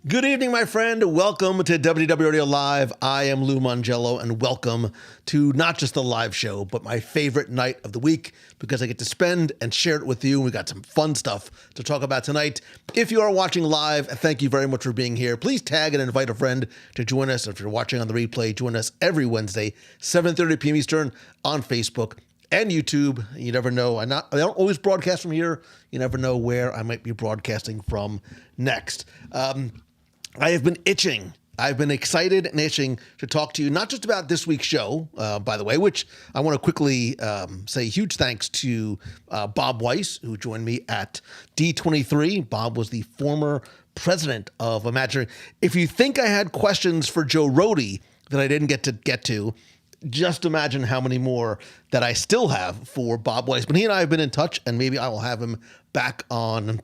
Good evening, my friend. Welcome to WW Radio Live. I am Lou Mongello, and welcome to not just the live show, but my favorite night of the week because I get to spend and share it with you. We got some fun stuff to talk about tonight. If you are watching live, thank you very much for being here. Please tag and invite a friend to join us. If you're watching on the replay, join us every Wednesday, 7:30 p.m. Eastern on Facebook and YouTube. You never know. I don't always broadcast from here. You never know where I might be broadcasting from next. I have been itching. I've been excited and itching to talk to you, not just about this week's show, by the way, which I want to quickly say huge thanks to Bob Weiss, who joined me at D23. Bob was the former president of Imaginary. If you think I had questions for Joe Rohde that I didn't get to, just imagine how many more that I still have for Bob Weiss. But he and I have been in touch, and maybe I will have him back on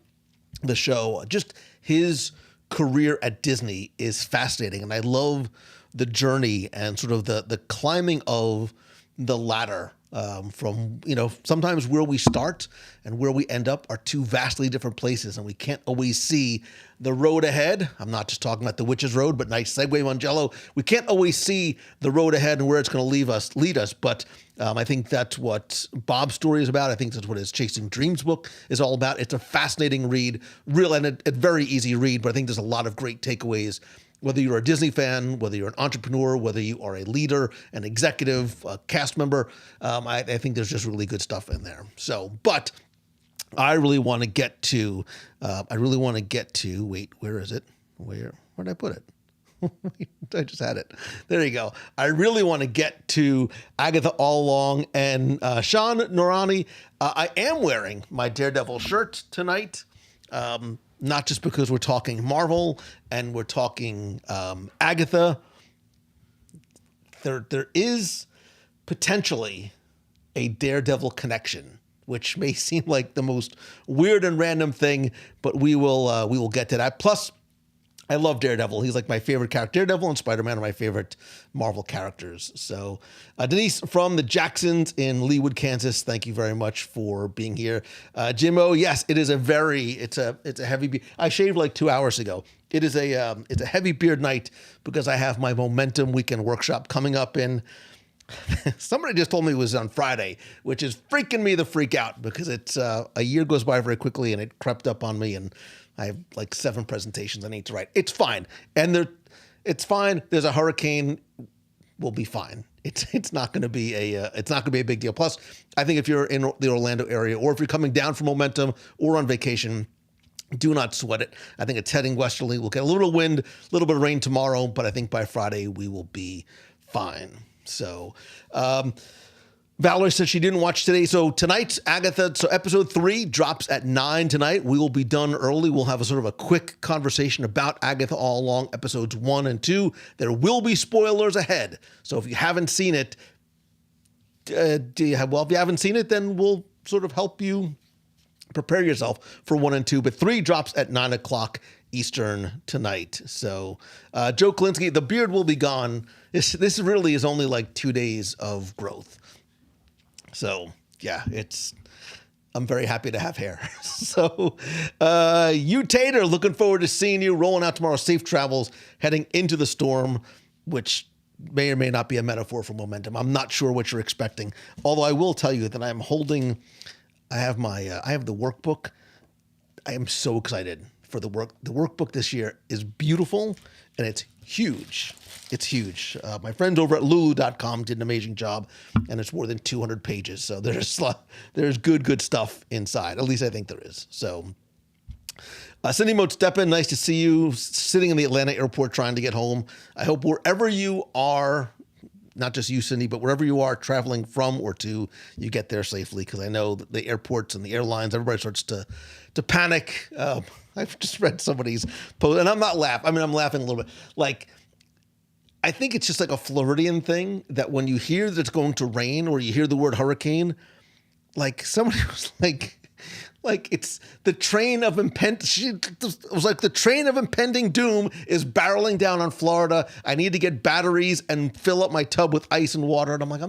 the show. Just his career at Disney is fascinating, and I love the journey and sort of the climbing of the ladder from, sometimes where we start and where we end up are two vastly different places, and we can't always see the road ahead. I'm not just talking about the Witch's Road, but nice segue, Mongello. We can't always see the road ahead and where it's going to lead us, but I think that's what Bob's story is about. I think that's what his Chasing Dreams book is all about. It's a fascinating read, and a very easy read, but I think there's a lot of great takeaways. Whether you're a Disney fan, whether you're an entrepreneur, whether you are a leader, an executive, a cast member, I think there's just really good stuff in there. But I really want to get to, wait, where is it? Where did I put it? I just had it. There you go. I really want to get to Agatha All Along and Sean Norani. I am wearing my Daredevil shirt tonight. Not just because we're talking Marvel and we're talking Agatha. There is potentially a Daredevil connection, which may seem like the most weird and random thing, but we will get to that. Plus, I love Daredevil. He's like my favorite character. Daredevil and Spider-Man are my favorite Marvel characters. So, Denise from the Jacksons in Leawood, Kansas, thank you very much for being here. Jimmo, yes, it is it's a heavy beard. I shaved like 2 hours ago. It's a heavy beard night because I have my Momentum Weekend Workshop coming up in. Somebody just told me it was on Friday, which is freaking me the freak out because it's a year goes by very quickly and it crept up on me, and I have like 7 presentations I need to write. It's fine. It's fine. There's a hurricane. We'll be fine. It's not going to be a big deal. Plus, I think if you're in the Orlando area or if you're coming down from Momentum or on vacation, do not sweat it. I think it's heading westerly. We'll get a little wind, a little bit of rain tomorrow, but I think by Friday we will be fine. So, Valerie said she didn't watch today. So tonight's Agatha, so episode 3 drops at 9 tonight. We will be done early. We'll have a sort of a quick conversation about Agatha All Along, episodes 1 and 2. There will be spoilers ahead. So if you haven't seen it, if you haven't seen it, then we'll sort of help you prepare yourself for 1 and 2. But 3 drops at 9 o'clock Eastern tonight. So Joe Klinsky, the beard will be gone. This really is only like 2 days of growth. So, yeah, I'm very happy to have hair. So, you Tater, looking forward to seeing you, rolling out tomorrow. Safe travels, heading into the storm, which may or may not be a metaphor for Momentum. I'm not sure what you're expecting. Although I will tell you that I have the workbook. I am so excited for the work. The workbook this year is beautiful and it's huge. It's huge. My friends over at Lulu.com did an amazing job, and it's more than 200 pages. So there's good stuff inside. At least I think there is. So, Cindy Moteppen, nice to see you sitting in the Atlanta airport trying to get home. I hope wherever you are, not just you, Cindy, but wherever you are traveling from or to, you get there safely, because I know that the airports and the airlines, everybody starts to panic. I've just read somebody's post, and I'm not laughing. I mean, I'm laughing a little bit. Like, I think it's just like a Floridian thing that when you hear that it's going to rain or you hear the word hurricane, like somebody was like it's the train of the train of impending doom is barreling down on Florida. I need to get batteries and fill up my tub with ice and water. And I'm like,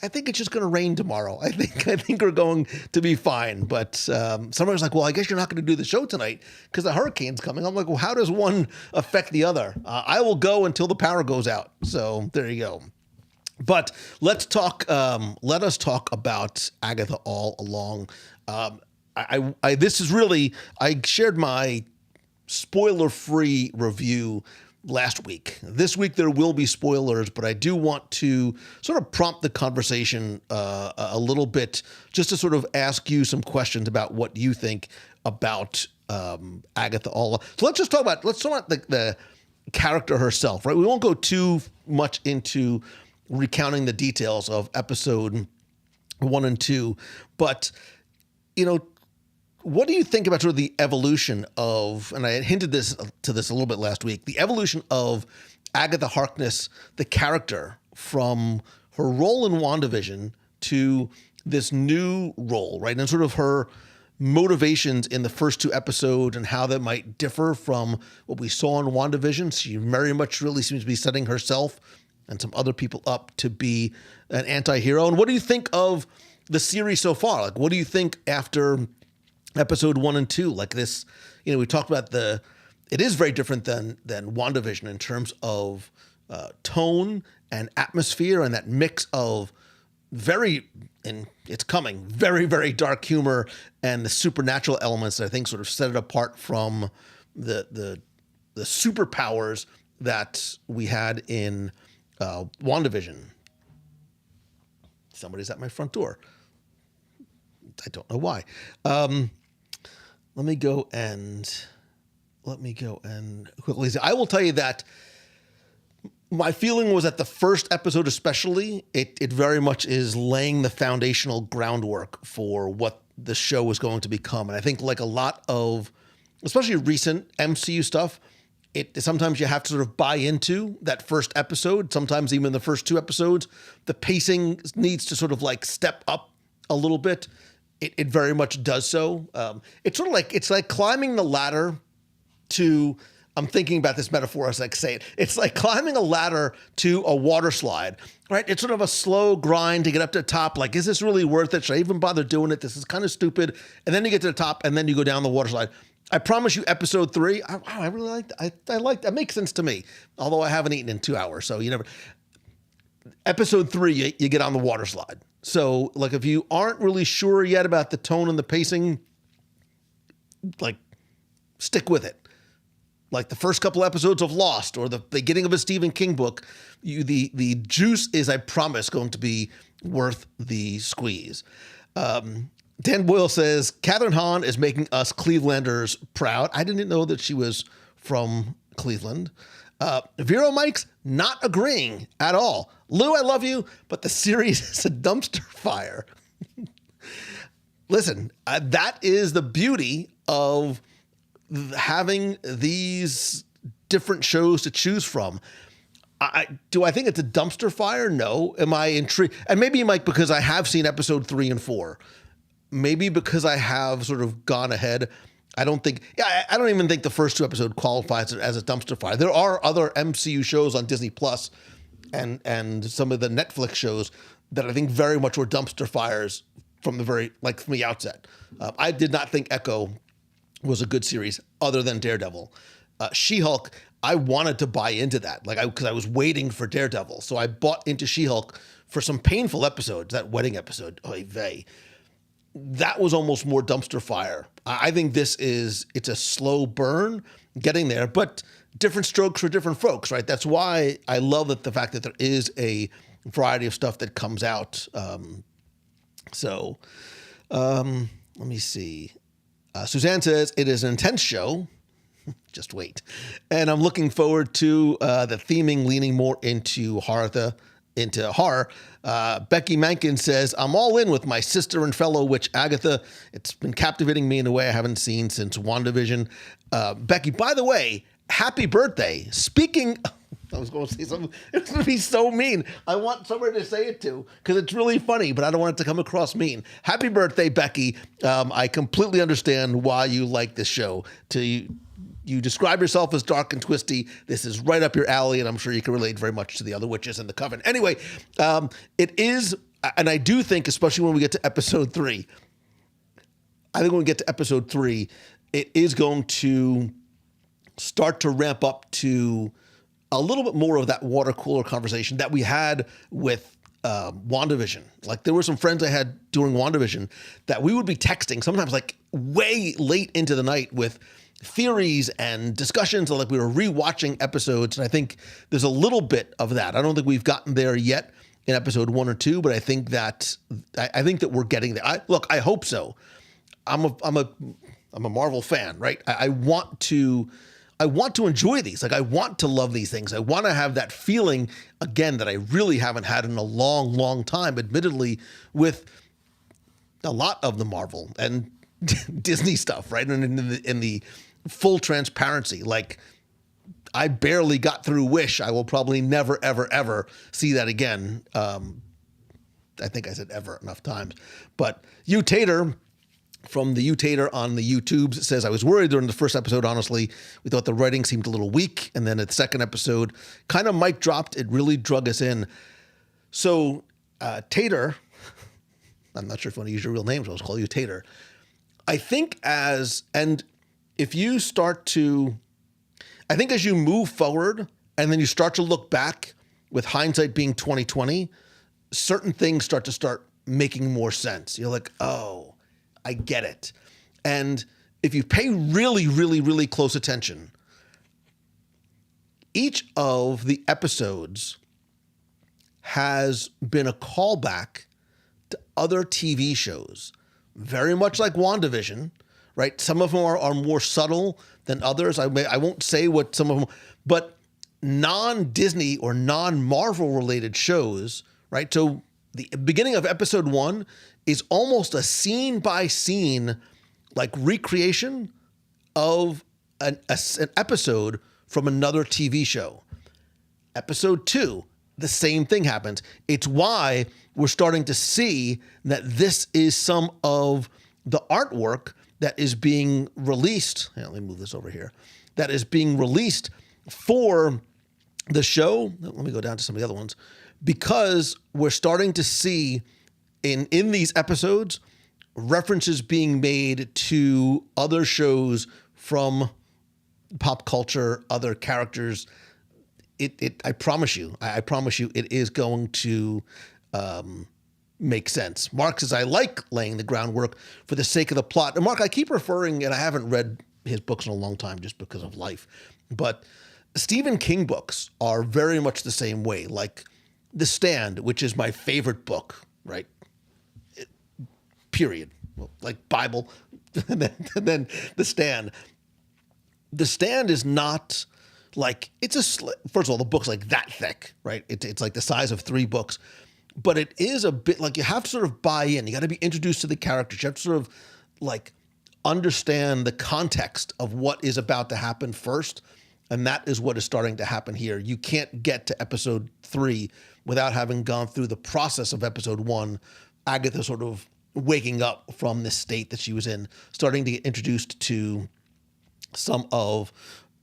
I think it's just going to rain tomorrow. I think we're going to be fine. But somebody's like, well, I guess you're not going to do the show tonight because the hurricane's coming. I'm like, well, how does one affect the other? I will go until the power goes out. So there you go. But let's talk. Let us talk about Agatha All Along. This is really, I shared my spoiler-free review last week. This week there will be spoilers, but I do want to sort of prompt the conversation a little bit, just to sort of ask you some questions about what you think about Agatha All Along. So let's talk about the character herself, right? We won't go too much into recounting the details of episode 1 and 2, but what do you think about sort of the evolution of, and I had hinted this a little bit last week, the evolution of Agatha Harkness, the character, from her role in WandaVision to this new role, right? And sort of her motivations in the first 2 episodes and how that might differ from what we saw in WandaVision. She very much really seems to be setting herself and some other people up to be an anti-hero. And what do you think of the series so far? Like, what do you think after episode 1 and 2, like this, we talked about it is very different than WandaVision in terms of tone and atmosphere, and that mix of it's coming, very, very dark humor and the supernatural elements that I think sort of set it apart from the superpowers that we had in WandaVision. Somebody's at my front door. I don't know why. Let me go and quickly say, I will tell you that my feeling was that the first episode especially, it very much is laying the foundational groundwork for what the show was going to become. And I think like a lot of, especially recent MCU stuff, sometimes you have to sort of buy into that first episode. Sometimes even the first 2 episodes, the pacing needs to sort of like step up a little bit. It very much does so. It's sort of like, it's like climbing the ladder to, I'm thinking about this metaphor as I say it. It's like climbing a ladder to a water slide, right? It's sort of a slow grind to get up to the top. Like, is this really worth it? Should I even bother doing it? This is kind of stupid. And then you get to the top and then you go down the water slide. I promise you, episode 3, I really liked it. I like that. Makes sense to me, although I haven't eaten in 2 hours. So episode 3, you get on the water slide. So, like, if you aren't really sure yet about the tone and the pacing, like, stick with it. Like the first couple episodes of Lost or the beginning of a Stephen King book, the juice is, I promise, going to be worth the squeeze. Dan Boyle says, Catherine Hahn is making us Clevelanders proud. I didn't know that she was from Cleveland. Vero Mike's not agreeing at all. Lou, I love you, but the series is a dumpster fire. Listen, that is the beauty of having these different shows to choose from. Do I think it's a dumpster fire? No. Am I intrigued? And maybe, Mike, because I have seen episode 3 and 4. Maybe because I have sort of gone ahead. I don't even think the first 2 episodes qualifies as a dumpster fire. There are other MCU shows on Disney Plus and some of the Netflix shows that I think very much were dumpster fires from the outset. I did not think Echo was a good series other than Daredevil. She-Hulk, I wanted to buy into that, because I was waiting for Daredevil. So I bought into She-Hulk for some painful episodes, that wedding episode, oy vey. That was almost more dumpster fire. I think it's a slow burn getting there, but different strokes for different folks, right? That's why I love the fact that there is a variety of stuff that comes out. Let me see. Suzanne says, it is an intense show. Just wait. And I'm looking forward to the theming leaning more into horror. Becky Mankin says, I'm all in with my sister and fellow witch Agatha. It's been captivating me in a way I haven't seen since WandaVision. Becky, by the way, happy birthday. Speaking, I was going to say something. It's going to be so mean. I want somebody to say it to because it's really funny, but I don't want it to come across mean. Happy birthday, Becky. I completely understand why you like this show. You describe yourself as dark and twisty. This is right up your alley, and I'm sure you can relate very much to the other witches in the coven. Anyway, it is And I do think, especially when we get to episode 3, I think when we get to episode 3, it is going to start to ramp up to a little bit more of that water cooler conversation that we had with WandaVision. Like, there were some friends I had during WandaVision that we would be texting sometimes like way late into the night with theories and discussions, like we were rewatching episodes. And I think there's a little bit of that. I don't think we've gotten there yet in episode 1 or 2, but I think that we're getting there. I hope so. I'm a Marvel fan, right? I want to enjoy these. Like, I want to love these things. I want to have that feeling again that I really haven't had in a long, long time, admittedly, with a lot of the Marvel and Disney stuff, right? And in the full transparency, like, I barely got through Wish. I will probably never, ever, ever see that again. I think I said ever enough times. But you Tater from the Tater on the YouTubes says, I was worried during the first episode, honestly. We thought the writing seemed a little weak. And then at the second episode, kind of mic dropped. It really drug us in. So Tater, I'm not sure if you want to use your real name, so I'll just call you Tater. I think if you start to, I think as you move forward and then you start to look back with hindsight being 2020, certain things start making more sense. You're like, oh, I get it. And if you pay really, really, really close attention, each of the episodes has been a callback to other TV shows, very much like WandaVision, right? Some of them are more subtle than others. I won't say what some of them, but non-Disney or non-Marvel related shows, right? So the beginning of episode 1 is almost a scene by scene, like, recreation of an episode from another TV show. Episode 2, the same thing happens. It's why we're starting to see that this is some of the artwork that is being released. Let me move this over here. That is being released for the show. Let me go down to some of the other ones, because we're starting to see in these episodes references being made to other shows from pop culture, other characters. I promise you, it is going to make sense. Mark says, I like laying the groundwork for the sake of the plot. And Mark, I keep referring, and I haven't read his books in a long time just because of life, but Stephen King books are very much the same way. Like The Stand, which is my favorite book, right? Period. Well, like Bible. and then The Stand. The Stand is not like, first of all, the book's like that thick, right? It's like the size of 3 books. But it is a bit like, you have to sort of buy in. You got to be introduced to the characters. You have to sort of like understand the context of what is about to happen first. And that is what is starting to happen here. You can't get to episode 3 without having gone through the process of episode 1. Agatha sort of waking up from this state that she was in, starting to get introduced to some of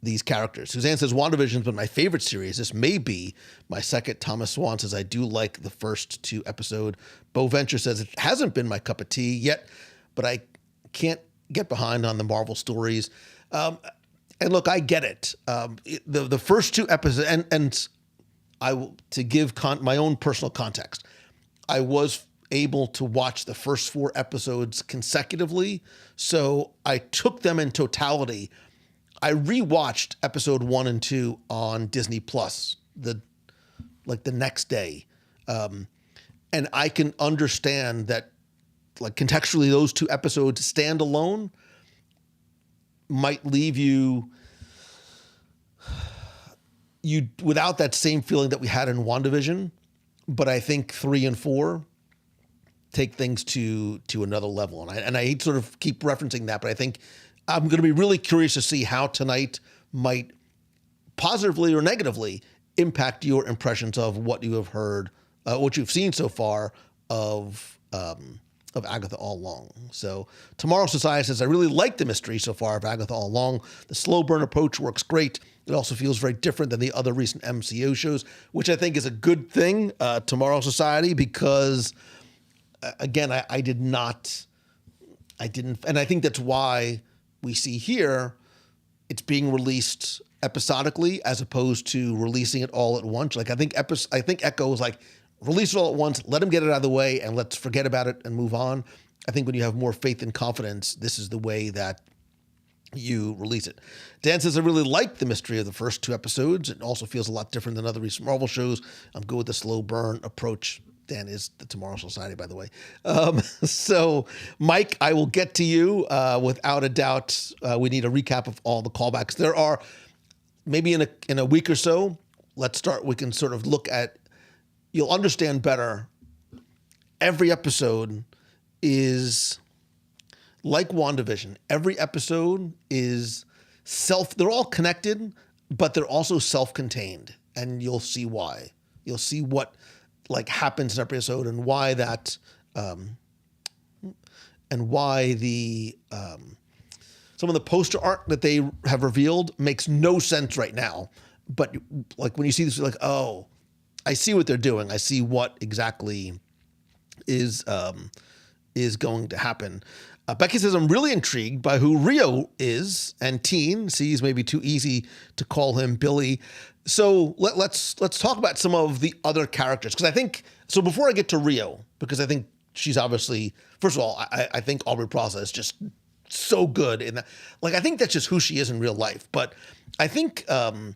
these characters. Suzanne says, WandaVision's been my favorite series. This may be my second. Thomas Swan says, I do like the first 2 episodes. Bo Venture says, it hasn't been my cup of tea yet, but I can't get behind on the Marvel stories. And look, I get it. The first 2 episodes, and I will, to give my own personal context, I was able to watch the first 4 episodes consecutively, so I took them in totality. I rewatched episode 1 and 2 on Disney Plus the next day, and I can understand that, like, contextually, those 2 episodes stand alone might leave you without that same feeling that we had in WandaVision. But I think 3 and 4 take things to another level. And I sort of keep referencing that, but I think I'm going to be really curious to see how tonight might positively or negatively impact your impressions of what you have heard, what you've seen so far of of Agatha All Along. So Tomorrow Society says, I really like the mystery so far of Agatha All Along. The slow burn approach works great. It also feels very different than the other recent MCO shows, which I think is a good thing, Tomorrow Society, because, again, I didn't, and I think that's why we see here it's being released episodically as opposed to releasing it all at once. Like I think Echo was like, release it all at once, let them get it out of the way, and let's forget about it and move on. I think when you have more faith and confidence, this is the way that you release it. Dan says, I really like the mystery of the first 2 episodes. It also feels a lot different than other recent Marvel shows. I'm good with the slow burn approach. Dan is the Tomorrow Society, by the way. So, Mike, I will get to you. Without a doubt, we need a recap of all the callbacks. There are, maybe in a week or so, let's start, we can sort of look at, you'll understand better. Every episode is like WandaVision. Every episode is they're all connected, but they're also self-contained. And you'll see why. You'll see what like happens in every episode and why that, and why the, some of the poster art that they have revealed makes no sense right now. But like when you see this, you're like, oh, I see what they're doing. I see what exactly is going to happen. Becky says, I'm really intrigued by who Rio is, and Teen sees maybe too easy to call him Billy. So let's talk about some of the other characters. Because I think, so before I get to Rio, because I think she's obviously, first of all, I think Aubrey Plaza is just so good in that. Like, I think that's just who she is in real life. But I think the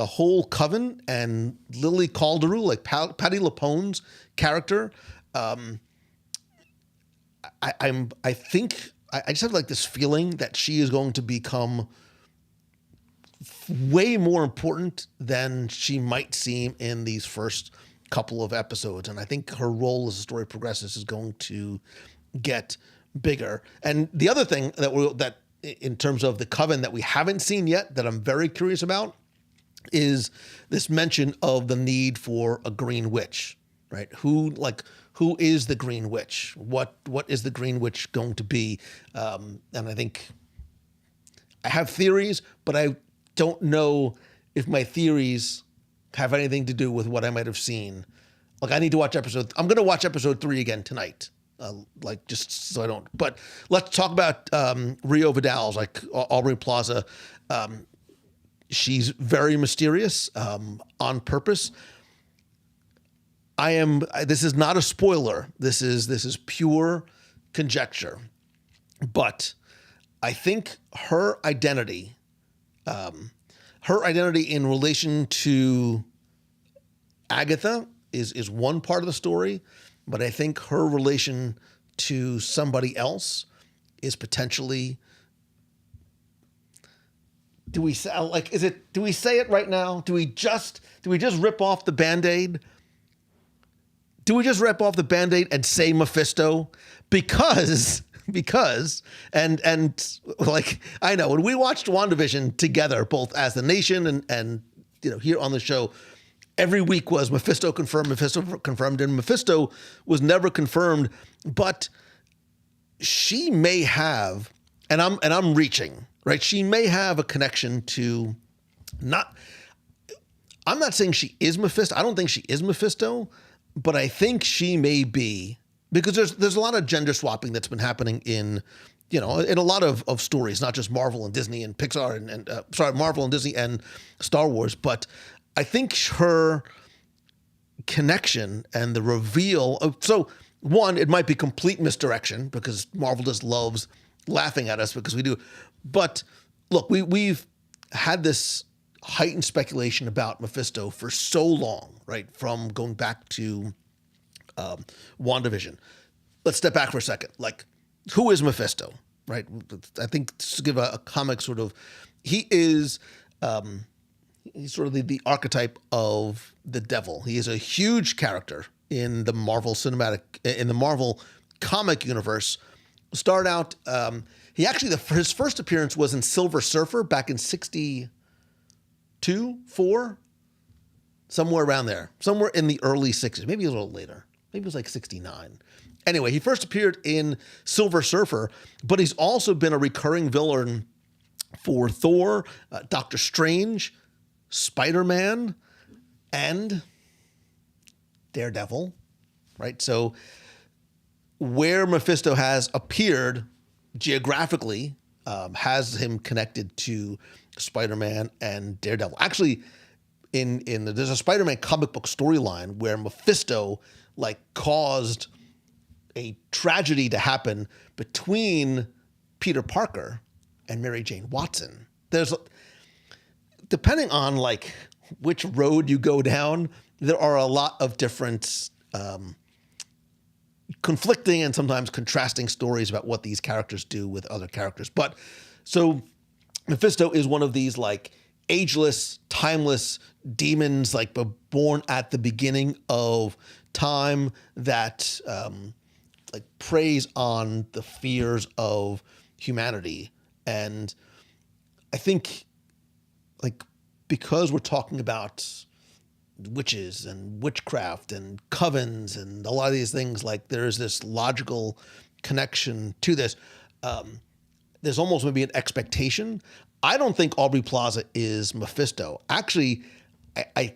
whole Coven and Lily Calderu, like Patty LuPone's character, I think I just have like this feeling that she is going to become way more important than she might seem in these first couple of episodes. And I think her role as the story progresses is going to get bigger. And the other thing that in terms of the Coven that we haven't seen yet that I'm very curious about is this mention of the need for a Green Witch, right? Who is the Green Witch? What is the Green Witch going to be? And I think I have theories, but I don't know if my theories have anything to do with what I might have seen. Like I need to watch I'm going to watch episode 3 again tonight. Like just so I don't, but let's talk about Rio Vidal's, like Aubrey Plaza. She's very mysterious on purpose. This is not a spoiler. This is pure conjecture. But I think her identity in relation to Agatha is one part of the story, but I think her relation to somebody else is potentially. Do we say it right now? Do we just rip off the Band-Aid? Do we just rip off the Band-Aid and say Mephisto? Because and like I know when we watched WandaVision together, both as the nation and here on the show, every week was Mephisto confirmed, and Mephisto was never confirmed, but she may have, and I'm reaching, right? She may have a connection to I'm not saying she is Mephisto. I don't think she is Mephisto, but I think she may be, because there's a lot of gender swapping that's been happening in a lot of stories, not just Marvel and Disney and Pixar and Marvel and Disney and Star Wars, but I think her connection and the reveal of, so one, it might be complete misdirection because Marvel just loves laughing at us because we do. But look, we've had this heightened speculation about Mephisto for so long, right? From going back to WandaVision. Let's step back for a second. Like, who is Mephisto, right? I think to give a comic sort of, he's sort of the archetype of the devil. He is a huge character in the Marvel comic universe. Started out, he actually, his first appearance was in Silver Surfer back in 62, 4, somewhere around there, somewhere in the early 60s, maybe a little later. Maybe it was like 69. Anyway, he first appeared in Silver Surfer, but he's also been a recurring villain for Thor, Doctor Strange, Spider-Man, and Daredevil, right? So where Mephisto has appeared geographically has him connected to Spider-Man and Daredevil. Actually, there's a Spider-Man comic book storyline where Mephisto like caused a tragedy to happen between Peter Parker and Mary Jane Watson. There's, depending on like which road you go down, there are a lot of different conflicting and sometimes contrasting stories about what these characters do with other characters. But so Mephisto is one of these like ageless, timeless demons, like born at the beginning of time that like preys on the fears of humanity. And I think like because we're talking about witches and witchcraft and covens and a lot of these things, like there's this logical connection to this. There's almost maybe an expectation. I don't think Aubrey Plaza is Mephisto. Actually, I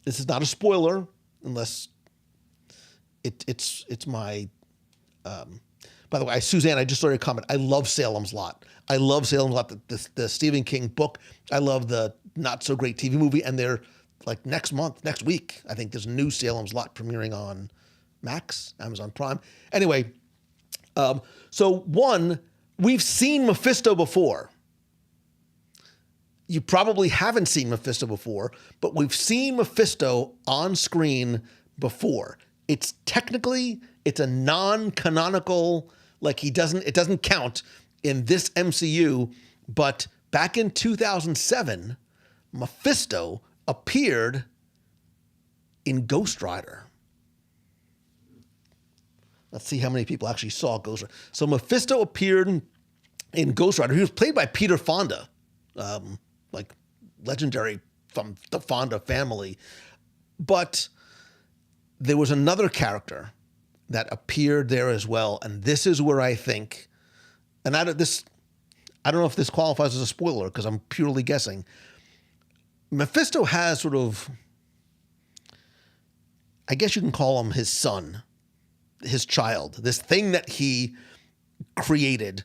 this is not a spoiler unless it's my. By the way, Suzanne, I just started a comment. I love Salem's Lot. I love Salem's Lot, the Stephen King book. I love the not so great TV movie, and they're like next week, I think there's a new Salem's Lot premiering on Max, Amazon Prime. Anyway, so one, we've seen Mephisto before. You probably haven't seen Mephisto before, but we've seen Mephisto on screen before. It's a non-canonical, like it doesn't count in this MCU, but back in 2007, Mephisto appeared in Ghost Rider. Let's see how many people actually saw Ghost Rider. So Mephisto appeared in Ghost Rider. He was played by Peter Fonda, like legendary from the Fonda family. But there was another character that appeared there as well, and this is where I think, and I don't know if this qualifies as a spoiler because I'm purely guessing. Mephisto has sort of, I guess you can call him his son, his child, this thing that he created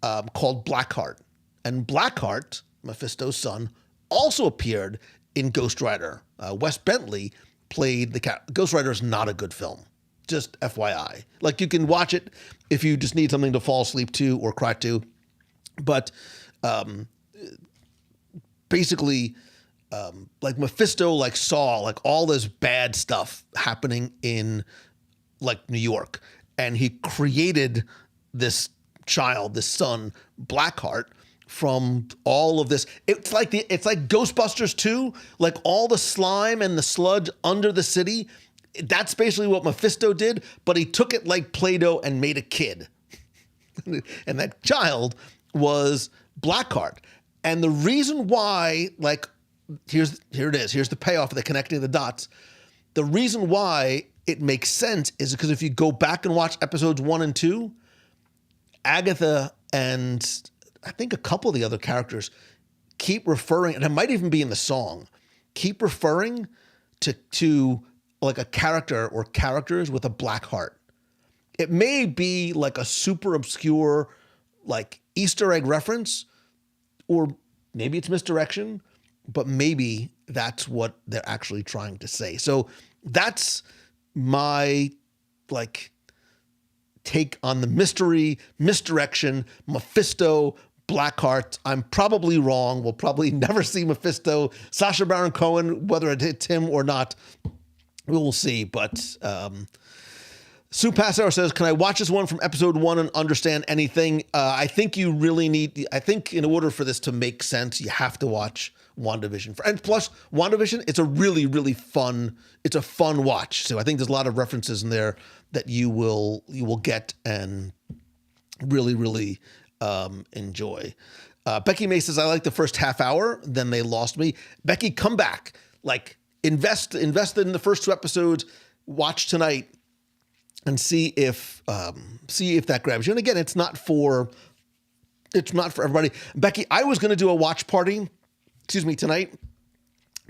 called Blackheart. And Blackheart, Mephisto's son, also appeared in Ghost Rider. Wes Bentley played the character. Ghost Rider is not a good film, just FYI. Like you can watch it if you just need something to fall asleep to or cry to. But basically, like Mephisto like saw like all this bad stuff happening in like New York, and he created this child, this son, Blackheart, from all of this. It's like Ghostbusters 2, like all the slime and the sludge under the city. That's basically what Mephisto did, but he took it like Play-Doh and made a kid. And that child was Blackheart. And the reason why, like, here it is. Here's the payoff of the connecting the dots. The reason why it makes sense is because if you go back and watch episodes 1 and 2, Agatha and I think a couple of the other characters keep referring, and it might even be in the song, keep referring to like a character or characters with a black heart. It may be like a super obscure like Easter egg reference, or maybe it's misdirection, but maybe that's what they're actually trying to say. So that's my like take on the mystery, misdirection, Mephisto, Blackheart. I'm probably wrong. We'll probably never see Mephisto. Sacha Baron Cohen, whether it hits him or not, we will see. But Sue Passero says, can I watch this one from episode 1 and understand anything? I think you really need, I think in order for this to make sense, you have to watch WandaVision. And plus, WandaVision, it's a really, really fun, it's a fun watch. So I think there's a lot of references in there that you will get and really, really enjoy. Becky May says, I like the first half hour, then they lost me. Becky, come back. Like, invest in the first 2 episodes. watch tonight and see if that grabs you. And again, it's not for everybody. Becky, I was going to do a watch party, tonight,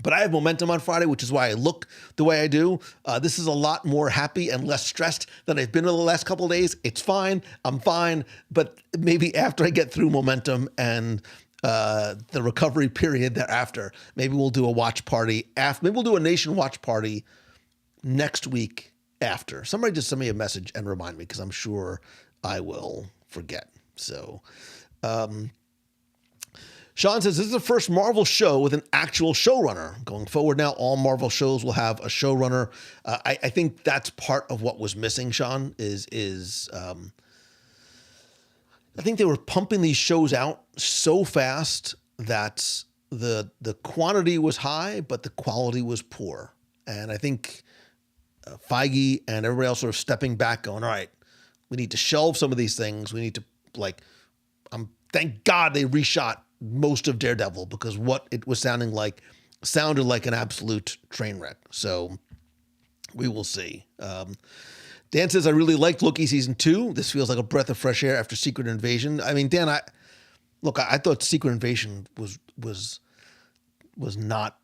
but I have momentum on Friday, which is why I look the way I do. This is a lot more happy and less stressed than I've been in the last couple of days. It's fine. I'm fine. But maybe after I get through momentum and the recovery period thereafter, maybe we'll do a watch party. Maybe we'll do a nation watch party next week after. Somebody just send me a message and remind me, because I'm sure I will forget. So Sean says, this is the first Marvel show with an actual showrunner. Going forward now, all Marvel shows will have a showrunner. I think that's part of what was missing, Sean, is I think they were pumping these shows out so fast that the quantity was high, but the quality was poor. And I think Feige and everybody else sort of stepping back going, all right, we need to shelve some of these things. We need to, thank God they reshot most of Daredevil, because what it was sounded like an absolute train wreck. So we will see. Dan says, I really liked Loki season 2. This feels like a breath of fresh air after Secret Invasion. I mean, Dan, I thought Secret Invasion was not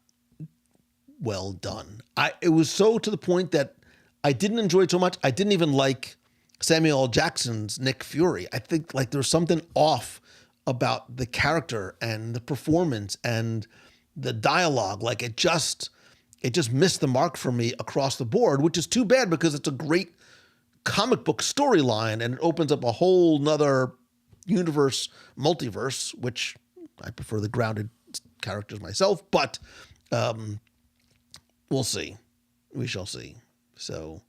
well done. It was so to the point that I didn't enjoy it so much. I didn't even like Samuel L. Jackson's Nick Fury. I think there was something off about the character and the performance and the dialogue. It just missed the mark for me across the board, which is too bad, because it's a great comic book storyline and it opens up a whole nother universe, multiverse, which I prefer the grounded characters myself, but we'll see. We shall see. So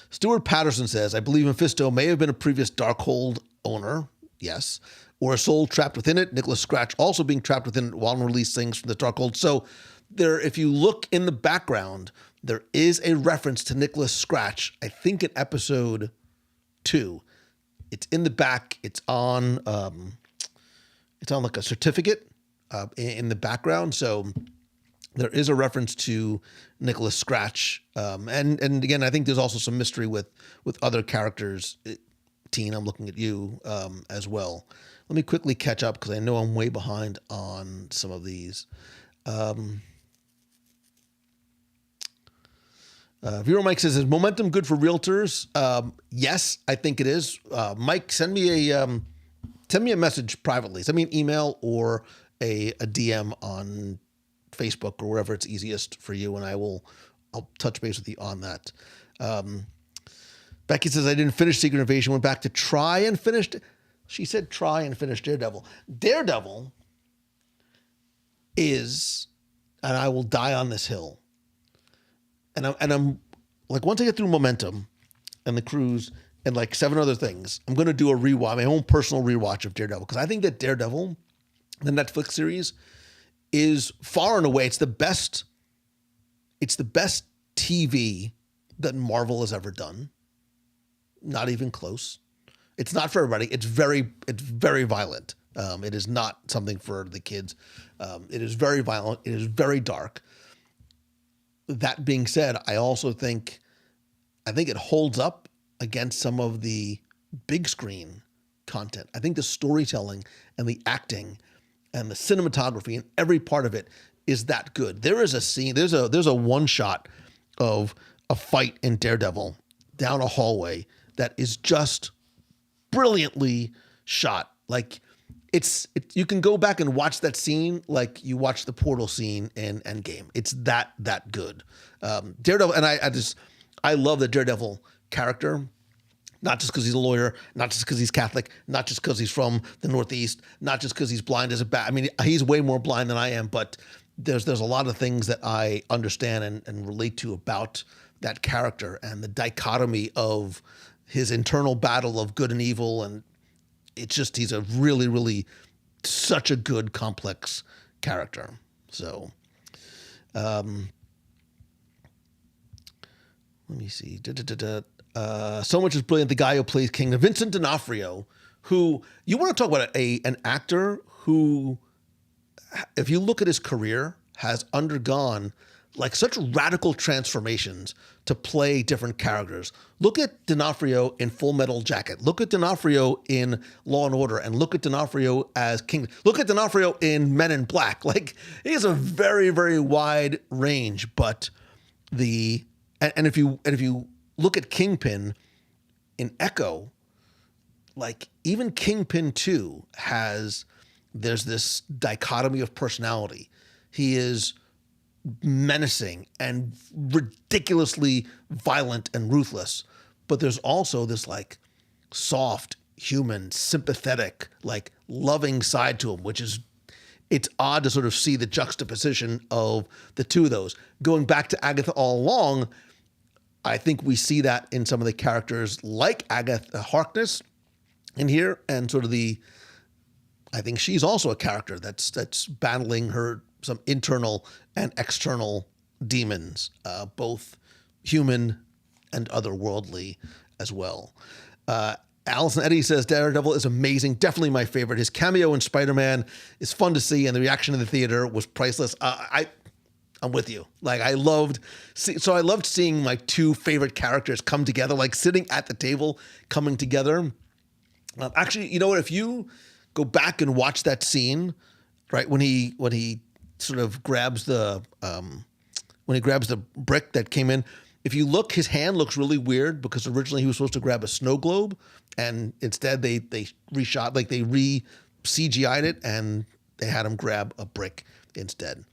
Stuart Patterson says, I believe Mephisto may have been a previous Darkhold owner. Yes. Or a soul trapped within it. Nicholas Scratch also being trapped within it while unreleased things from the Darkhold. So there, if you look in the background, there is a reference to Nicholas Scratch, I think in episode 2. It's in the back. It's on like a certificate in the background. So there is a reference to Nicholas Scratch. And again, I think there's also some mystery with other characters. Teen, I'm looking at you as well. Let me quickly catch up, because I know I'm way behind on some of these. Viewer Mike says, is momentum good for realtors? Yes, I think it is. Mike, send me a message privately. Send me an email or a DM on Facebook or wherever it's easiest for you, and I'll touch base with you on that. Becky says, I didn't finish Secret Invasion, went back to try and finish. She said try and finish Daredevil. Daredevil is, and I will die on this hill, and I'm like, once I get through Momentum and The Cruise and 7 other things, I'm going to do a rewatch, my own personal rewatch of Daredevil, because I think that Daredevil, the Netflix series, is far and away, it's the best TV that Marvel has ever done. Not even close. It's not for everybody. It's very violent. It is not something for the kids. It is very violent. It is very dark. That being said, I also think it holds up against some of the big screen content. I think the storytelling and the acting and the cinematography and every part of it is that good. There is a scene, there's a one shot of a fight in Daredevil down a hallway that is just brilliantly shot. You can go back and watch that scene like you watch the Portal scene in Endgame. It's that good. Daredevil, and I love the Daredevil character, not just because he's a lawyer, not just because he's Catholic, not just because he's from the Northeast, not just because he's blind as a bat. I mean, he's way more blind than I am, but there's a lot of things that I understand and relate to about that character and the dichotomy of his internal battle of good and evil. And it's just, he's a really, really such a good, complex character. So, let me see. So Much is Brilliant. The guy who plays King, Vincent D'Onofrio, who, you want to talk about an actor who, if you look at his career, has undergone like such radical transformations to play different characters. Look at D'Onofrio in Full Metal Jacket. Look at D'Onofrio in Law and Order, and look at D'Onofrio as King. Look at D'Onofrio in Men in Black. Like, he has a very, very wide range. But if you look at Kingpin in Echo, like even Kingpin 2 there's this dichotomy of personality. He is menacing and ridiculously violent and ruthless, but there's also this like soft, human, sympathetic, like loving side to him, it's odd to sort of see the juxtaposition of the two of those. Going back to Agatha All Along, I think we see that in some of the characters like Agatha Harkness in here, and sort of I think she's also a character that's battling some internal and external demons, both human and otherworldly as well. Allison Eddy says Daredevil is amazing, definitely my favorite. His cameo in Spider-Man is fun to see, and the reaction in the theater was priceless. I'm with you. Like, I loved seeing my two favorite characters come together, like sitting at the table, coming together. Actually, you know what? If you go back and watch that scene, right when he sort of grabs the brick that came in, if you look, his hand looks really weird because originally he was supposed to grab a snow globe, and instead they reshot, like they CGI'd it, and they had him grab a brick instead.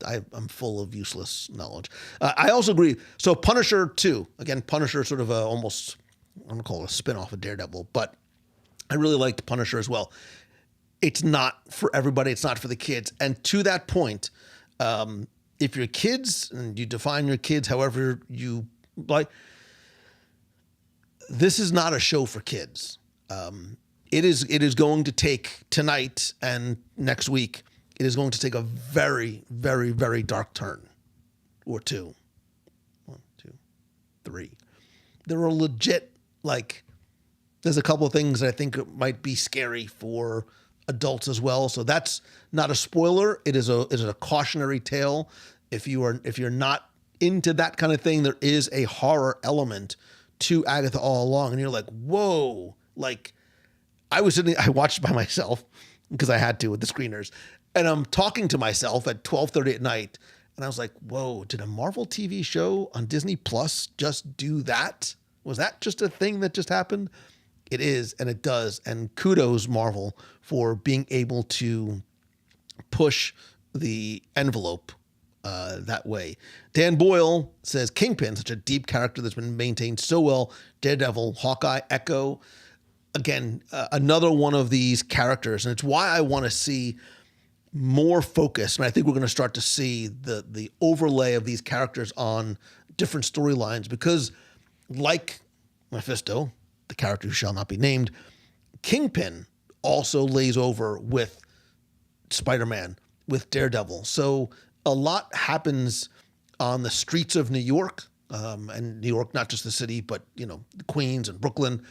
I'm full of useless knowledge. I also agree. So Punisher 2, again, Punisher sort of almost, I'm going to call it a spin-off of Daredevil, but I really liked Punisher as well. It's not for everybody. It's not for the kids. And to that point, if you're kids, and you define your kids however you like, this is not a show for kids. It is going to take tonight and next week, it is going to take a very, very, very dark turn or two. 1, 2, 3. There are legit, like, there's a couple of things that I think might be scary for adults as well. So that's not a spoiler. It is a cautionary tale. If you're not into that kind of thing, there is a horror element to Agatha All Along, and you're like, whoa! Like, I watched by myself because I had to with the screeners, and I'm talking to myself at 12:30 at night, and I was like, whoa! Did a Marvel TV show on Disney Plus just do that? Was that just a thing that just happened? It is, and it does. And kudos, Marvel, for being able to push the envelope that way. Dan Boyle says, Kingpin, such a deep character that's been maintained so well. Daredevil, Hawkeye, Echo. Again, another one of these characters. And it's why I want to see more focus. And I think we're going to start to see the overlay of these characters on different storylines, because like Mephisto, the character who shall not be named, Kingpin also lays over with Spider-Man, with Daredevil. So a lot happens on the streets of New York, and New York, not just the city, but, Queens and Brooklyn.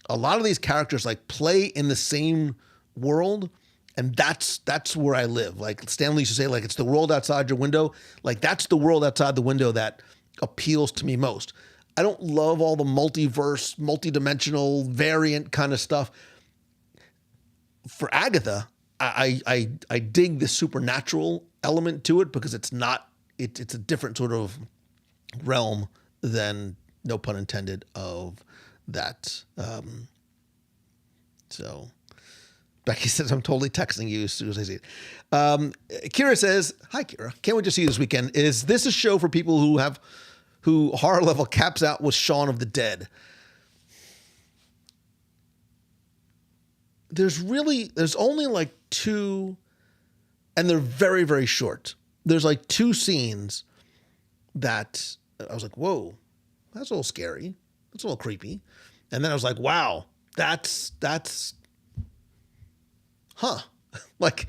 A lot of these characters like play in the same world, and that's where I live. Like Stanley used to say, like, it's the world outside your window. Like, that's the world outside the window that appeals to me most. I don't love all the multiverse, multidimensional variant kind of stuff. For Agatha, I dig the supernatural element to it, because it's a different sort of realm than, no pun intended, of that. So Becky says, I'm totally texting you as soon as I see it. Kira says, hi, Kira. Can't wait to see you this weekend. Is this a show for people who horror level caps out with Shaun of the Dead? There's only like 2, and they're very, very short. There's like 2 scenes that I was like, whoa, that's a little scary. That's a little creepy. And then I was like, wow, that's like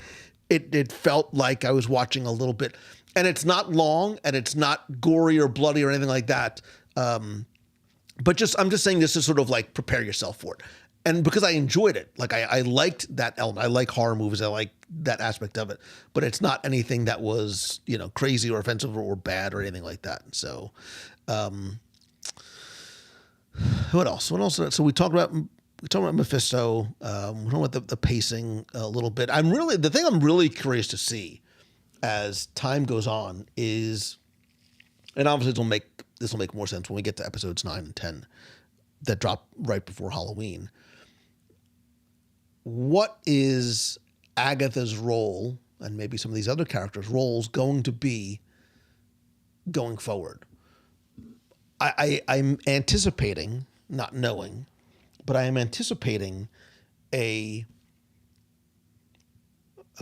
it felt like I was watching a little bit, and it's not long and it's not gory or bloody or anything like that. But I'm just saying this is sort of like prepare yourself for it. and because I enjoyed it, like I liked that element. I like horror movies. I like that aspect of it, but it's not anything that was, crazy or offensive or bad or anything like that. So, what else? So we talked about Mephisto. We talked about the pacing a little bit. The thing I'm really curious to see as time goes on is, and obviously this will make more sense when we get to episodes 9 and 10 that drop right before Halloween. What is Agatha's role, and maybe some of these other characters' roles, going to be going forward? I'm anticipating, not knowing, but I am anticipating a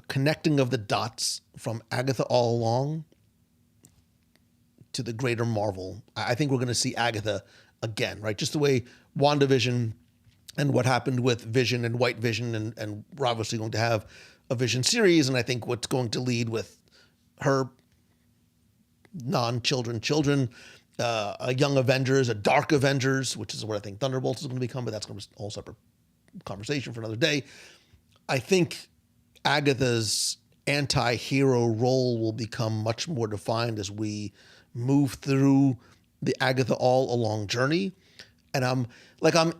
connecting of the dots from Agatha All Along to the greater Marvel. I think we're going to see Agatha again, right? Just the way WandaVision and what happened with Vision and White Vision, and we're obviously going to have a Vision series, and I think what's going to lead with her non-children, a young Avengers, a dark Avengers, which is what I think Thunderbolts is going to become, but that's going to be a whole separate conversation for another day. I think Agatha's anti-hero role will become much more defined as we move through the Agatha All Along journey. And I'm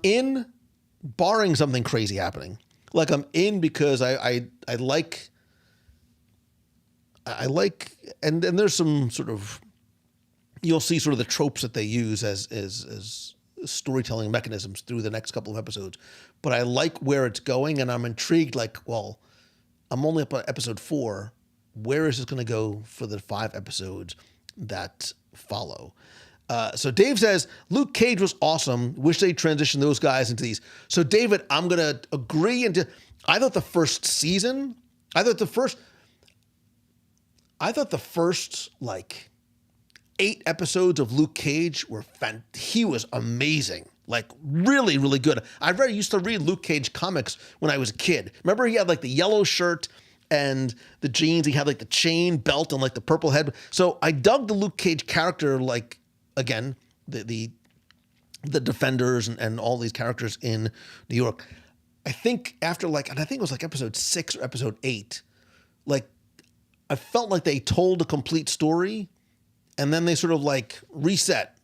in, barring something crazy happening. Like, I'm in because I like, and there's some sort of, you'll see sort of the tropes that they use as storytelling mechanisms through the next couple of episodes. But I like where it's going, and I'm intrigued, like, well, I'm only up on episode 4. Where is this going to go for the 5 episodes that follow? So Dave says, Luke Cage was awesome. Wish they transitioned those guys into these. So David, I'm going to agree. I thought the first season, I thought the first like 8 episodes of Luke Cage were he was amazing. Like, really, really good. Used to read Luke Cage comics when I was a kid. Remember, he had like the yellow shirt and the jeans. He had like the chain belt and like the purple head. So I dug the Luke Cage character, like, again, the Defenders and all these characters in New York. I think after and I think it was like episode 6 or episode 8, like, I felt like they told a complete story and then they sort of like reset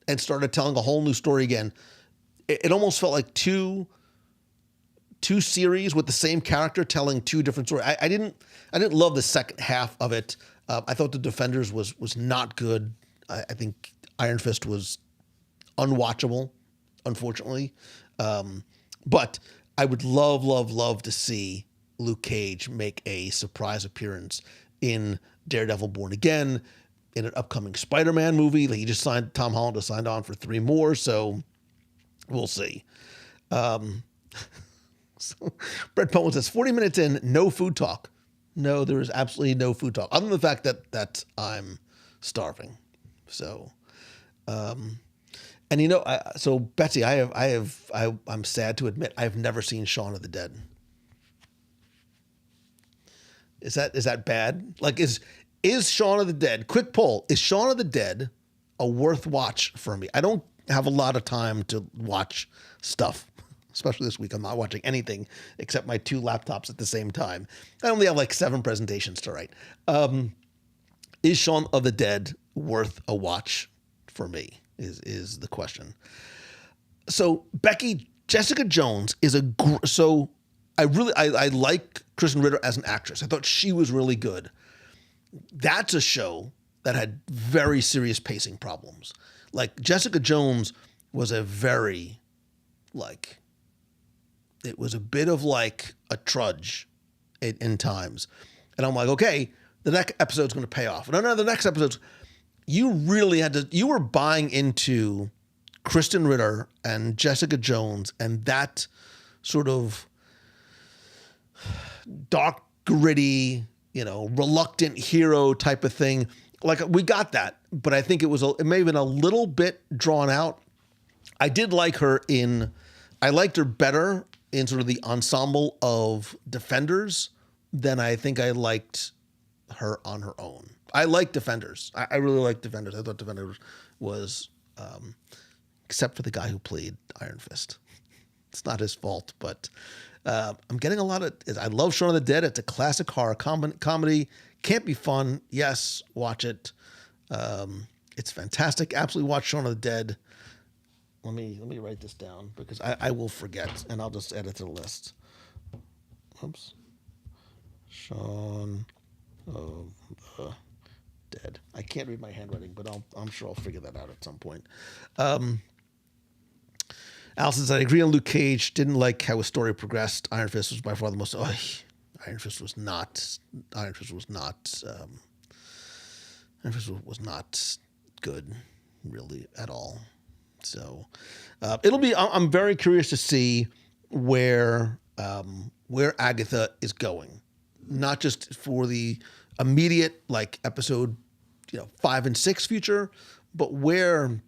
and started telling a whole new story again. It almost felt like two series with the same character telling 2 different stories. I didn't love the second half of it. I thought the Defenders was not good. I think Iron Fist was unwatchable, unfortunately. But I would love to see Luke Cage make a surprise appearance in Daredevil Born Again, in an upcoming Spider-Man movie. Like, Tom Holland has signed on for 3 more, so we'll see. So Brett Poland says, 40 minutes in, no food talk. No, there is absolutely no food talk, other than the fact that I'm starving. So, so Betsy, I'm sad to admit I've never seen Shaun of the Dead. Is that bad? Like, is Shaun of the Dead, quick poll, is Shaun of the Dead a worth watch for me? I don't have a lot of time to watch stuff, especially this week. I'm not watching anything except my 2 laptops at the same time. I only have like 7 presentations to write. Is Shaun of the Dead worth a watch for me is the question. So Becky, Jessica Jones is I like Kristen Ritter as an actress. I thought she was really good. That's a show that had very serious pacing problems. Like, Jessica Jones was it was a bit of like a trudge in times. And I'm like, okay, the next episode's going to pay off. And the next episode's, you were buying into Kristen Ritter and Jessica Jones and that sort of dark, gritty, reluctant hero type of thing. Like, we got that, but I think it may have been a little bit drawn out. I did like her I liked her better in sort of the ensemble of Defenders than I think I liked her on her own. I like Defenders. I really like Defenders. I thought Defenders was, except for the guy who played Iron Fist. It's not his fault, but I'm getting a lot of. I love Shaun of the Dead. It's a classic horror comedy. Can't be fun. Yes, watch it. It's fantastic. Absolutely watch Shaun of the Dead. Let me write this down because I will forget, and I'll just add it to the list. Oops. Shaun of the Dead. I can't read my handwriting, but I'm sure I'll figure that out at some point. Allison said, I agree on Luke Cage. Didn't like how his story progressed. Iron Fist was by far the most. Iron Fist was not. Iron Fist was not. Iron Fist was not good, really, at all. So it'll be. I'm very curious to see where Agatha is going, not just for the immediate like episode, 5 and 6 future, but where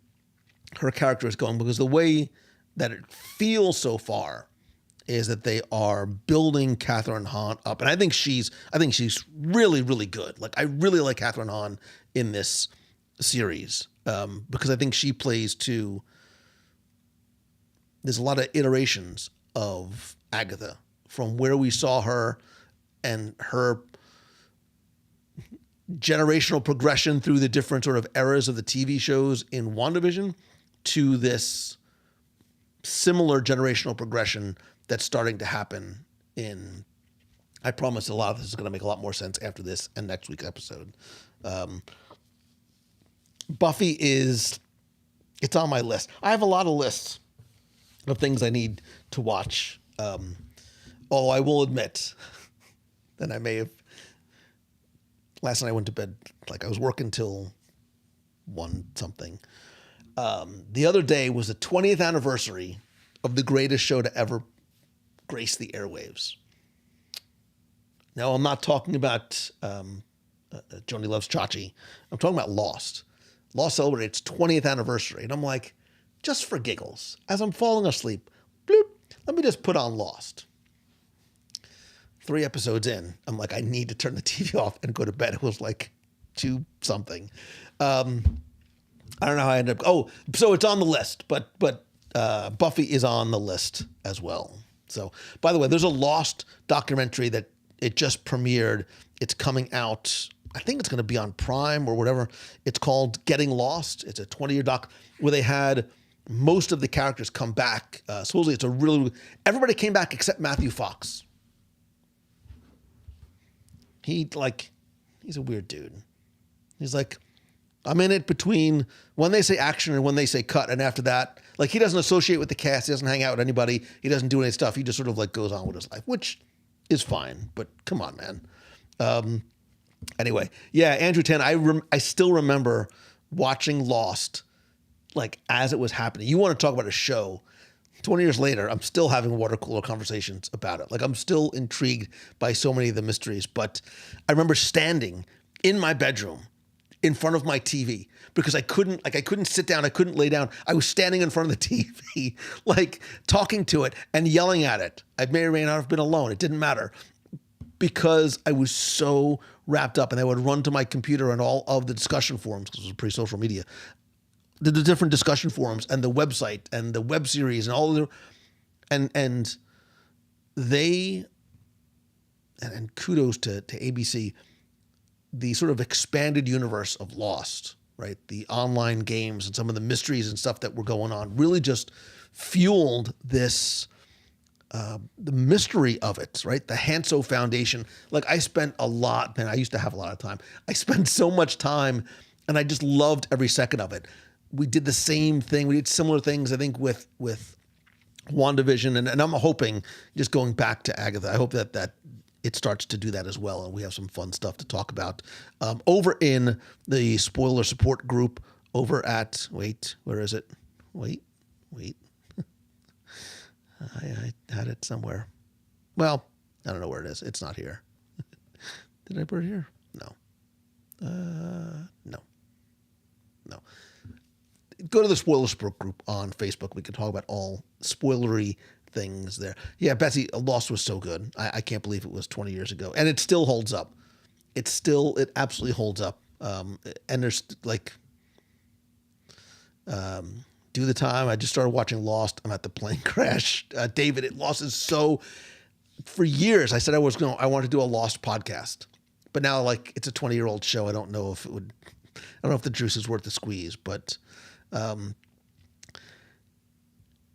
her character is going, because the way that it feels so far is that they are building Catherine Hahn up, and I think she's really, really good. Like I really like Catherine Hahn in this series because I think she plays to. There's a lot of iterations of Agatha from where we saw her and her generational progression through the different sort of eras of the TV shows in WandaVision to this similar generational progression that's starting to happen in. I promise a lot of this is going to make a lot more sense after this and next week's episode. Buffy it's on my list. I have a lot of lists of things I need to watch. Although I will admit that I may have, last night I went to bed, like I was working till 1 something. The other day was the 20th anniversary of the greatest show to ever grace the airwaves. Now, I'm not talking about Joni Loves Chachi. I'm talking about Lost. Lost celebrated its 20th anniversary. And I'm like, just for giggles, as I'm falling asleep, bloop, let me just put on Lost. 3 episodes in, I'm like, I need to turn the TV off and go to bed. It was like 2 something. I don't know how I ended up. Oh, so it's on the list, but Buffy is on the list as well. So, by the way, there's a Lost documentary that it just premiered. It's coming out. I think it's going to be on Prime or whatever. It's called Getting Lost. It's a 20-year doc where they had most of the characters come back. Supposedly, everybody came back except Matthew Fox. He's a weird dude. He's like, I'm in it between when they say action and when they say cut. And after that, like he doesn't associate with the cast. He doesn't hang out with anybody. He doesn't do any stuff. He just sort of like goes on with his life, which is fine. But come on, man. Anyway, yeah, Andrew Tan, I still remember watching Lost like as it was happening. You want to talk about a show. 20 years later, I'm still having water cooler conversations about it. Like I'm still intrigued by so many of the mysteries. But I remember standing in my bedroom in front of my TV because I couldn't sit down. I couldn't lay down. I was standing in front of the TV, like talking to it and yelling at it. I may or may not have been alone. It didn't matter because I was so wrapped up, and I would run to my computer and all of the discussion forums, because it was pre-social media, the different discussion forums and the website and the web series and all of the, and kudos to ABC, the sort of expanded universe of Lost, right? The online games and some of the mysteries and stuff that were going on really just fueled this, the mystery of it, right? The Hanso Foundation. Like I spent a lot, man, I used to have a lot of time. I spent so much time and I just loved every second of it. We did the same thing. We did similar things, I think, with WandaVision. And I'm hoping, just going back to Agatha, I hope that it starts to do that as well. And we have some fun stuff to talk about over in the spoiler support group over at, where is it? Wait. I had it somewhere. Well, I don't know where it is. It's not here. Did I put it here? No. No. Go to the spoiler support group on Facebook. We can talk about all spoilery things there. Yeah, Betsy, Lost was so good. I can't believe it was 20 years ago. And it still holds up. It absolutely holds up. And there's like, do the time. I just started watching Lost. I'm at the plane crash. David, Lost is so. For years, I said I wanted to do a Lost podcast, but now like it's a 20-year-old show. I don't know if it would. I don't know if the juice is worth the squeeze, but.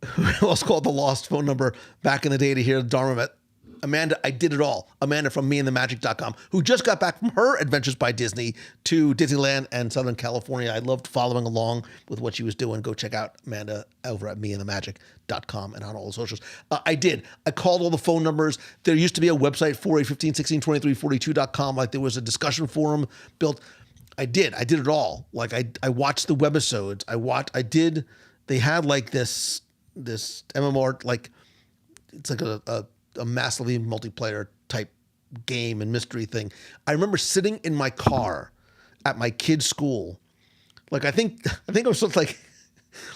Who else called the Lost phone number back in the day to hear Dharma met? Amanda, I did it all. Amanda from meandthemagic.com, who just got back from her Adventures by Disney to Disneyland and Southern California. I loved following along with what she was doing. Go check out Amanda over at meandthemagic.com and on all the socials. I did. I called all the phone numbers. There used to be a website, 4815162342.com. Like there was a discussion forum built. I did it all. Like I watched the webisodes. They had like this MMR, like it's like a massively multiplayer type game and mystery thing. I remember sitting in my car at my kid's school. Like I think I was sort of like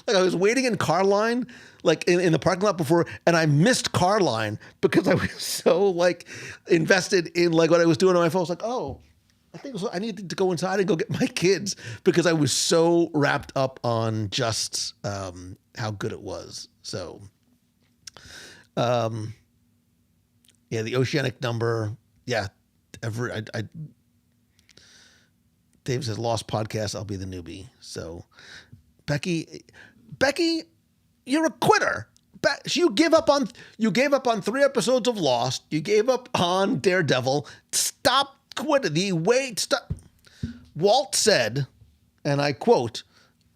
I was waiting in car line, like in the parking lot before, and I missed car line because I was so like invested in like what I was doing on my phone. I was like, oh, I needed to go inside and go get my kids because I was so wrapped up on just how good it was. So, yeah, the oceanic number. Yeah, Dave says Lost podcast. I'll be the newbie. So, Becky, you're a quitter. You gave up on 3 episodes of Lost. You gave up on Daredevil. Stop quitting. Walt said, and I quote,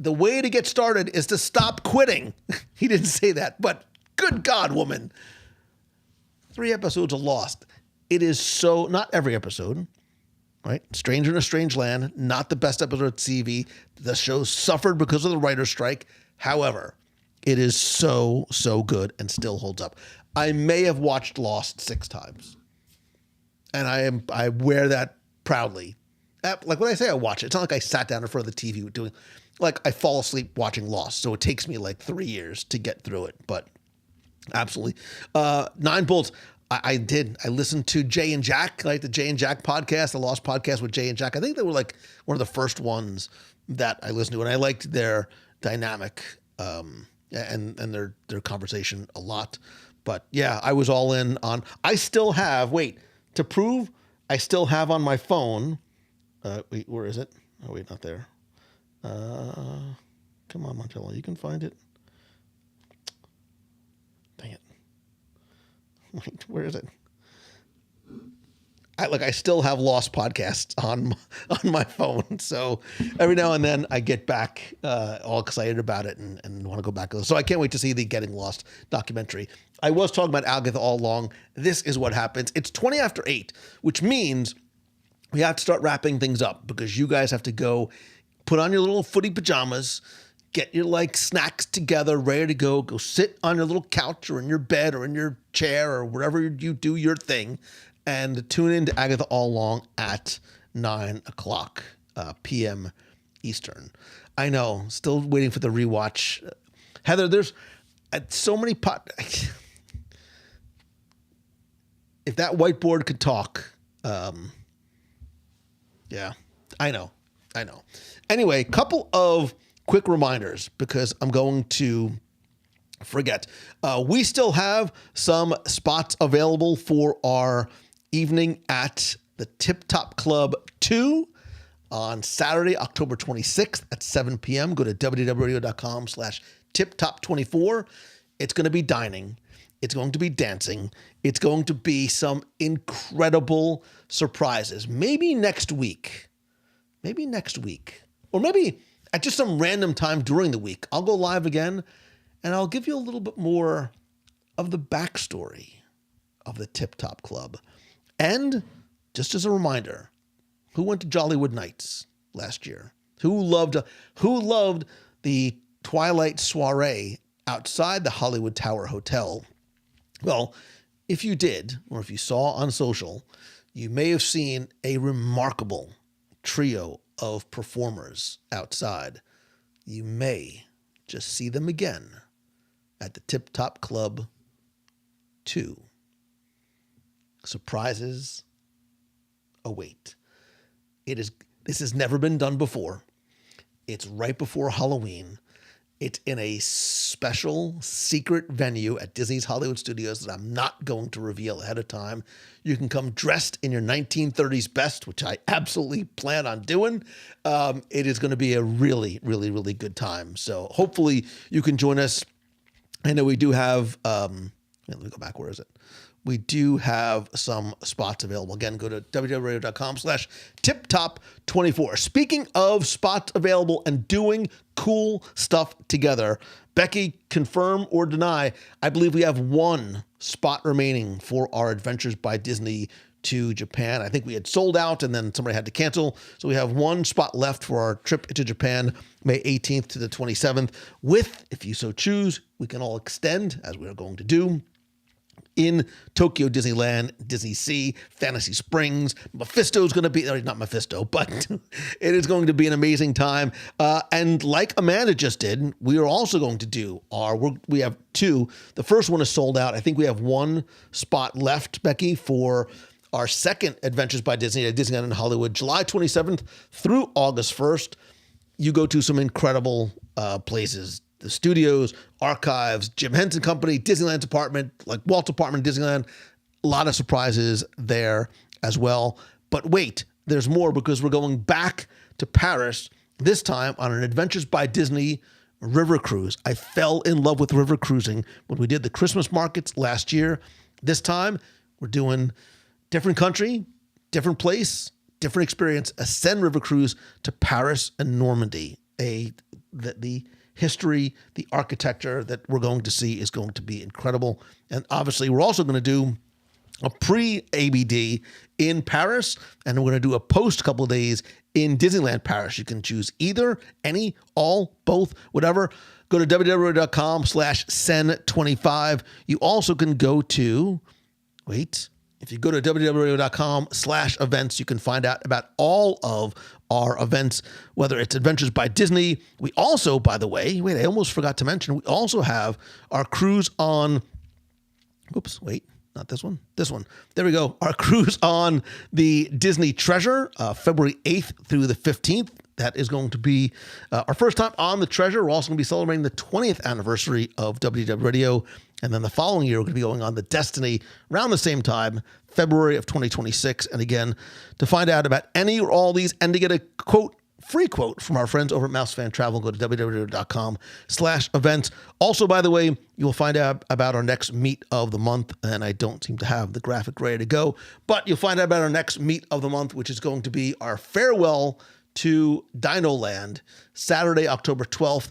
"The way to get started is to stop quitting." He didn't say that, but good God, woman. 3 episodes of Lost. It is so, not every episode, right? Stranger in a Strange Land, not the best episode of TV. The show suffered because of the writer's strike. However, it is so, so good and still holds up. I may have watched Lost 6 times. And I wear that proudly. Like when I say I watch it, it's not like I sat down in front of the TV doing, like I fall asleep watching Lost. So it takes me like 3 years to get through it, but absolutely. 9 Bolts. I did. I listened to Jay and Jack, like the Jay and Jack podcast, the Lost podcast with Jay and Jack. I think they were like one of the first ones that I listened to, and I liked their dynamic and their conversation a lot. But yeah, I was all in on. I still have. To prove, I still have on my phone. Wait, where is it? Oh wait, not there. Come on, Montello, you can find it. Dang it. Wait, where is it? I still have Lost podcasts on my phone. So every now and then I get back all excited about it and want to go back. So I can't wait to see the Getting Lost documentary. I was talking about Agatha All Along. This is what happens. It's 20 after 8, which means we have to start wrapping things up because you guys have to go put on your little footy pajamas, get your like snacks together, ready to go sit on your little couch or in your bed or in your chair or wherever you do your thing and tune in to Agatha All Along at 9 o'clock p.m. Eastern. I know, still waiting for the rewatch. Heather, there's so many if that whiteboard could talk, yeah, I know. Anyway, couple of quick reminders because I'm going to forget. We still have some spots available for our evening at the Tip Top Club 2 on Saturday, October 26th at 7 p.m. Go to www.radio.com/tiptop24. It's going to be dining. It's going to be dancing. It's going to be some incredible surprises. Maybe next week. Or maybe at just some random time during the week, I'll go live again and I'll give you a little bit more of the backstory of the Tip Top Club. And just as a reminder, who went to Jollywood Nights last year? Who loved the Twilight soiree outside the Hollywood Tower Hotel? Well, if you did, or if you saw on social, you may have seen a remarkable trio of performers outside. You may just see them again at the Tip Top Club 2. Surprises await. This has never been done before. It's right before Halloween. It's in a special secret venue at Disney's Hollywood Studios that I'm not going to reveal ahead of time. You can come dressed in your 1930s best, which I absolutely plan on doing. It is going to be a really, really, really good time. So hopefully you can join us. I know we do have, let me go back. Where is it? We do have some spots available. Again, go to www.radio.com/tiptop24. Speaking of spots available and doing cool stuff together, Becky, confirm or deny, I believe we have one spot remaining for our Adventures by Disney to Japan. I think we had sold out and then somebody had to cancel. So we have one spot left for our trip to Japan, May 18th to the 27th, with, if you so choose, we can all extend, as we are going to do, in Tokyo Disneyland, Disney Sea, Fantasy Springs. Mephisto's going to be, not Mephisto, but it is going to be an amazing time. And like Amanda just did, we are also going to do we have two. The first one is sold out. I think we have one spot left, Becky, for our second Adventures by Disney at Disneyland in Hollywood, July 27th through August 1st. You go to some incredible places. The studios, archives, Jim Henson Company, Disneyland's apartment, like Walt's apartment, Disneyland. A lot of surprises there as well. But wait, there's more, because we're going back to Paris, this time on an Adventures by Disney river cruise. I fell in love with river cruising when we did the Christmas markets last year. This time, we're doing different country, different place, different experience. A Seine river cruise to Paris and Normandy. The history, the architecture that we're going to see is going to be incredible. And obviously, we're also going to do a pre-ABD in Paris, and we're going to do a post couple of days in Disneyland Paris. You can choose either, any, all, both, whatever. Go to www.com/Sen25. You also can go to, if you go to www.com/events, you can find out about all of our events, whether it's Adventures by Disney. We also, by the way, I almost forgot to mention, we also have our cruise on, not this one, this one. There we go. Our cruise on the Disney Treasure, February 8th through the 15th. That is going to be our first time on the Treasure. We're also going to be celebrating the 20th anniversary of WDW Radio. And then the following year, we're going to be going on the Destiny around the same time, February of 2026. And again, to find out about any or all these and to get a free quote from our friends over at Mouse Fan Travel, go to www.com/events. Also, by the way, you'll find out about our next meet of the month. And I don't seem to have the graphic ready to go, but you'll find out about our next meet of the month, which is going to be our farewell to Dino Land, Saturday, October 12th.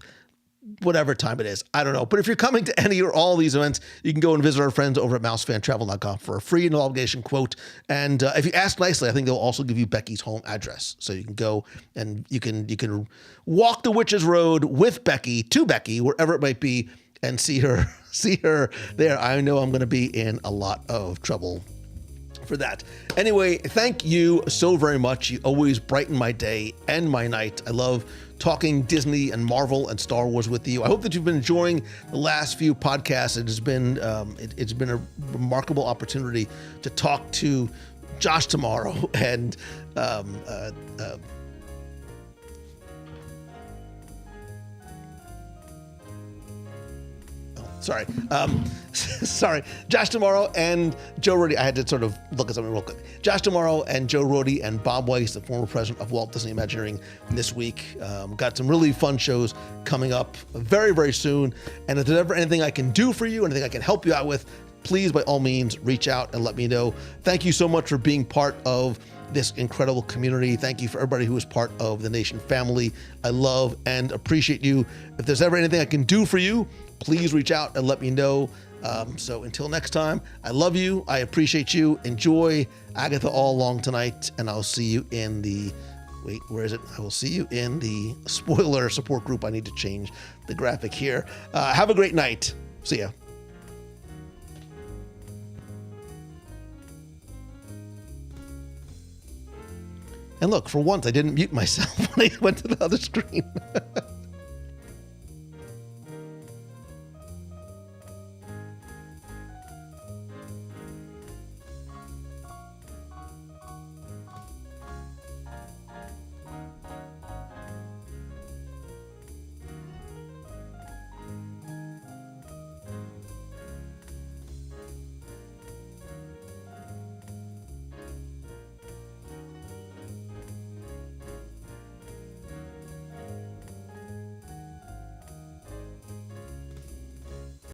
Whatever time it is, I don't know. But if you're coming to any or all these events, you can go and visit our friends over at mousefantravel.com for a free and no obligation quote. And if you ask nicely, I think they'll also give you Becky's home address. So you can go and you can walk the Witch's Road with Becky, to Becky, wherever it might be, and see her there. I know I'm going to be in a lot of trouble for that. Anyway, thank you so very much. You always brighten my day and my night. I love talking Disney and Marvel and Star Wars with you. I hope that you've been enjoying the last few podcasts. It has been it's been a remarkable opportunity to talk to Josh tomorrow and Josh Tomorrow and Joe Rohde. I had to sort of look at something real quick. Josh Tomorrow and Joe Rohde and Bob Weiss, the former president of Walt Disney Imagineering, this week. Got some really fun shows coming up very, very soon. And if there's ever anything I can do for you, anything I can help you out with, please, by all means, reach out and let me know. Thank you so much for being part of this incredible community. Thank you for everybody who is part of the Nation family. I love and appreciate you. If there's ever anything I can do for you, please reach out and let me know. So until next time, I love you. I appreciate you. Enjoy Agatha All Along tonight, and I'll see you in the, where is it? I will see you in the spoiler support group. I need to change the graphic here. Have a great night. See ya. And look, for once, I didn't mute myself when I went to the other screen.